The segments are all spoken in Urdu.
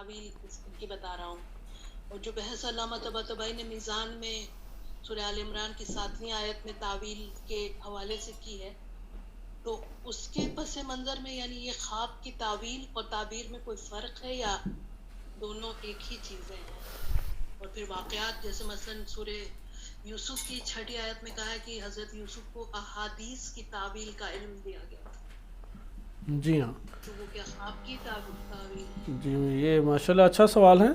تعویل کی بتا رہا ہوں، اور جو بحث علامہ طباطبائی نے میزان میں سورہ آل عمران کی 7ویں آیت میں تعویل کے حوالے سے کی ہے، تو اس کے پس منظر میں یعنی یہ خواب کی تعویل اور تعبیر میں کوئی فرق ہے یا دونوں ایک ہی چیزیں ہیں؟ اور پھر واقعات جیسے مثلا سورہ یوسف کی 6 آیت میں کہا ہے کہ حضرت یوسف کو احادیث کی تعویل کا علم دیا گیا تھا، جی ہاں تو وہ کیا خواب کی تعویل؟ جی، یہ ماشاءاللہ اچھا سوال ہے۔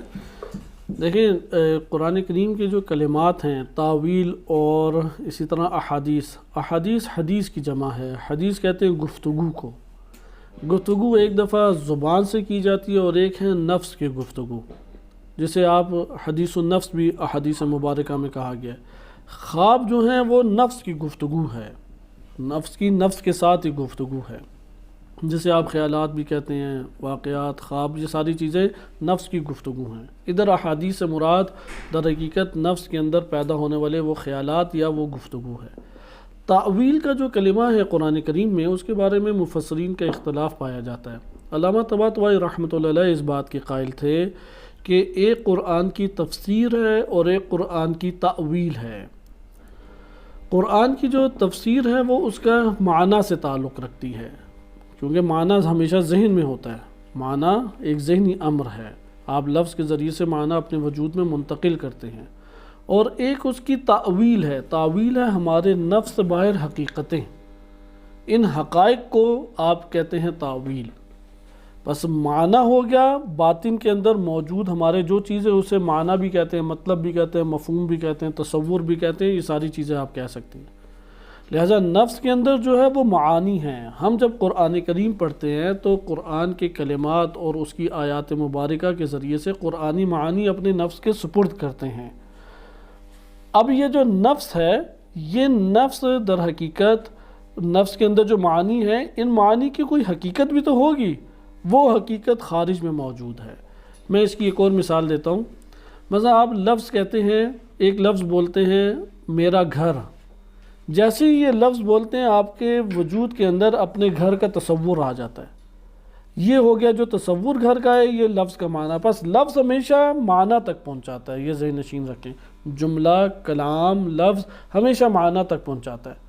دیکھیں قرآن کریم کے جو کلمات ہیں تعویل اور اسی طرح احادیث حدیث کی جمع ہے۔ حدیث کہتے ہیں گفتگو کو، گفتگو ایک دفعہ زبان سے کی جاتی ہے اور ایک ہے نفس کی گفتگو، جسے آپ حدیث النفس بھی احادیث مبارکہ میں کہا گیا ہے۔ خواب جو ہیں وہ نفس کی گفتگو ہے، نفس کے ساتھ ہی گفتگو ہے، جسے آپ خیالات بھی کہتے ہیں، واقعات، خواب، یہ ساری چیزیں نفس کی گفتگو ہیں۔ ادھر احادیث سے مراد در حقیقت نفس کے اندر پیدا ہونے والے وہ خیالات یا وہ گفتگو ہے۔ تعویل کا جو کلمہ ہے قرآن کریم میں، اس کے بارے میں مفسرین کا اختلاف پایا جاتا ہے۔ علامہ طباطبائی رحمۃ اللہ علیہ اس بات کے قائل تھے کہ ایک قرآن کی تفسیر ہے اور ایک قرآن کی تعویل ہے۔ قرآن کی جو تفسیر ہے وہ اس کا معنی سے تعلق رکھتی ہے، کیونکہ معنی ہمیشہ ذہن میں ہوتا ہے، معنی ایک ذہنی امر ہے، آپ لفظ کے ذریعے سے معنی اپنے وجود میں منتقل کرتے ہیں۔ اور ایک اس کی تعویل ہے، تعویل ہے ہمارے نفس سے باہر حقیقتیں، ان حقائق کو آپ کہتے ہیں تعویل۔ بس معنی ہو گیا باطن کے اندر موجود ہمارے جو چیزیں، اسے معنی بھی کہتے ہیں، مطلب بھی کہتے ہیں، مفہوم بھی کہتے ہیں، تصور بھی کہتے ہیں، یہ ساری چیزیں آپ کہہ سکتے ہیں۔ لہٰذا نفس کے اندر جو ہے وہ معانی ہیں۔ ہم جب قرآن کریم پڑھتے ہیں تو قرآن کے کلمات اور اس کی آیات مبارکہ کے ذریعے سے قرآنی معانی اپنے نفس کے سپرد کرتے ہیں۔ اب یہ جو نفس ہے، یہ نفس در حقیقت نفس کے اندر جو معانی ہے، ان معانی کی کوئی حقیقت بھی تو ہوگی، وہ حقیقت خارج میں موجود ہے۔ میں اس کی ایک اور مثال دیتا ہوں۔ مثلا آپ لفظ کہتے ہیں، ایک لفظ بولتے ہیں میرا گھر، جیسے ہی یہ لفظ بولتے ہیں آپ کے وجود کے اندر اپنے گھر کا تصور آ جاتا ہے۔ یہ ہو گیا جو تصور گھر کا ہے، یہ لفظ کا معنی۔ بس لفظ ہمیشہ معنی تک پہنچاتا ہے، یہ ذہن نشین رکھیں۔ جملہ، کلام، لفظ ہمیشہ معنی تک پہنچاتا ہے۔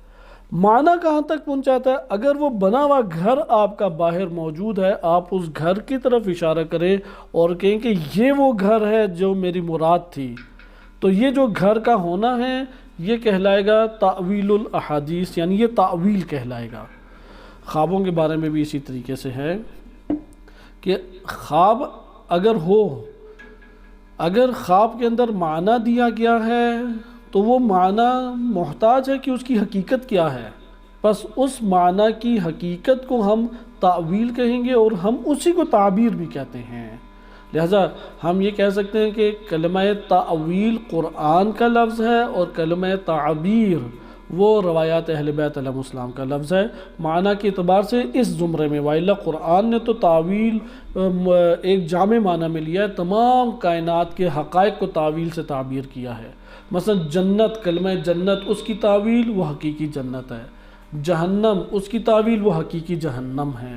معنی کہاں تک پہنچاتا ہے؟ اگر وہ بنا ہوا گھر آپ کا باہر موجود ہے، آپ اس گھر کی طرف اشارہ کریں اور کہیں کہ یہ وہ گھر ہے جو میری مراد تھی، تو یہ جو گھر کا ہونا ہے یہ کہلائے گا تعویل الاحادیث، یعنی یہ تعویل کہلائے گا۔ خوابوں کے بارے میں بھی اسی طریقے سے ہے کہ خواب اگر خواب کے اندر معنی دیا گیا ہے تو وہ معنی محتاج ہے کہ اس کی حقیقت کیا ہے، بس اس معنی کی حقیقت کو ہم تعویل کہیں گے اور ہم اسی کو تعبیر بھی کہتے ہیں۔ لہٰذا ہم یہ کہہ سکتے ہیں کہ کلمہ تعویل قرآن کا لفظ ہے اور کلمہ تعبیر وہ روایات اہل بیت علیہ السلام کا لفظ ہے، معنی کے اعتبار سے اس زمرے میں۔ وائلہ قرآن نے تو تعویل ایک جامع معنی میں لیا ہے، تمام کائنات کے حقائق کو تعویل سے تعبیر کیا ہے۔ مثلا جنت، کلمہ جنت، اس کی تعویل وہ حقیقی جنت ہے، جہنم اس کی تعویل وہ حقیقی جہنم ہے۔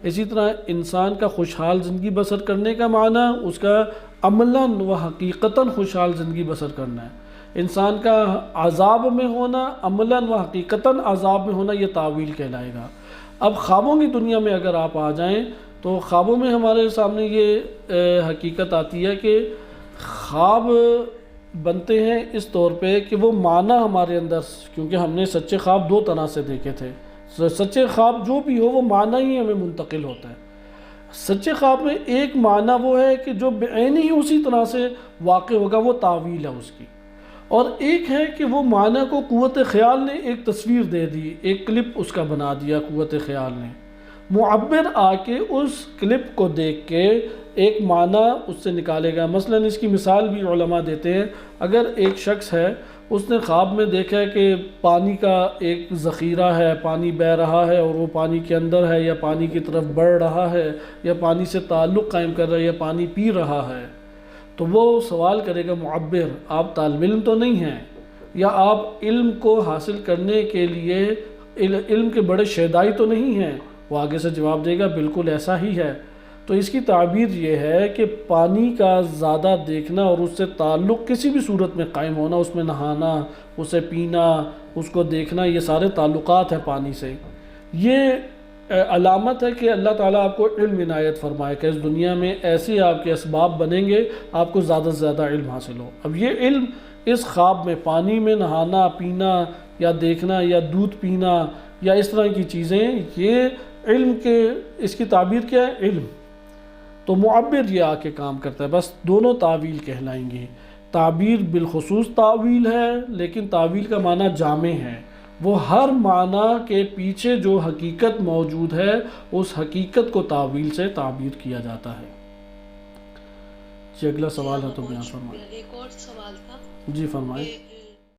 اسی طرح انسان کا خوشحال زندگی بسر کرنے کا معنی اس کا عملاً و حقیقتاً خوشحال زندگی بسر کرنا ہے۔ انسان کا عذاب میں ہونا، عملاً و حقیقتاً عذاب میں ہونا، یہ تعویل کہلائے گا۔ اب خوابوں کی دنیا میں اگر آپ آ جائیں تو خوابوں میں ہمارے سامنے یہ حقیقت آتی ہے کہ خواب بنتے ہیں اس طور پہ کہ وہ معنی ہمارے اندر، کیونکہ ہم نے سچے خواب دو طرح سے دیکھے تھے، سچے خواب جو بھی ہو وہ معنی ہی ہمیں منتقل ہوتا ہے۔ سچے خواب میں ایک معنی وہ ہے کہ جو بعین ہی اسی طرح سے واقع ہوگا، وہ تعویل ہے اس کی، اور ایک ہے کہ وہ معنی کو قوت خیال نے ایک تصویر دے دی، ایک کلپ اس کا بنا دیا قوت خیال نے، معبر آ کے اس کلپ کو دیکھ کے ایک معنی اس سے نکالے گا۔ مثلا اس کی مثال بھی علماء دیتے ہیں، اگر ایک شخص ہے، اس نے خواب میں دیکھا ہے کہ پانی کا ایک ذخیرہ ہے، پانی بہہ رہا ہے اور وہ پانی کے اندر ہے، یا پانی کی طرف بڑھ رہا ہے، یا پانی سے تعلق قائم کر رہا ہے، یا پانی پی رہا ہے، تو وہ سوال کرے گا معبر، آپ طالب علم تو نہیں ہیں، یا آپ علم کو حاصل کرنے کے لیے علم کے بڑے شیدائی تو نہیں ہیں؟ وہ آگے سے جواب دے گا بالکل ایسا ہی ہے۔ تو اس کی تعبیر یہ ہے کہ پانی کا زیادہ دیکھنا اور اس سے تعلق کسی بھی صورت میں قائم ہونا، اس میں نہانا، اسے پینا، اس کو دیکھنا، یہ سارے تعلقات ہیں پانی سے. یہ علامت ہے کہ اللہ تعالیٰ آپ کو علم عنایت فرمائے کہ اس دنیا میں ایسے آپ کے اسباب بنیں گے آپ کو زیادہ سے زیادہ علم حاصل ہو. اب یہ علم اس خواب میں پانی میں نہانا، پینا یا دیکھنا یا دودھ پینا یا اس طرح کی چیزیں، یہ علم کے اس کی تعبیر کیا ہے؟ علم. تو معبر یہ آ کے کام کرتا ہے. بس دونوں تعویل کہلائیں گے. تعبیر بالخصوص تعویل ہے، لیکن تعویل کا معنی جامع ہے. وہ ہر معنی کے پیچھے جو حقیقت موجود ہے اس حقیقت کو تعویل سے تعبیر کیا جاتا ہے. جی اگلا سوال ہے تو بیان فرمائیں. ایک اور سوال تھا جی فرمائیں. کہ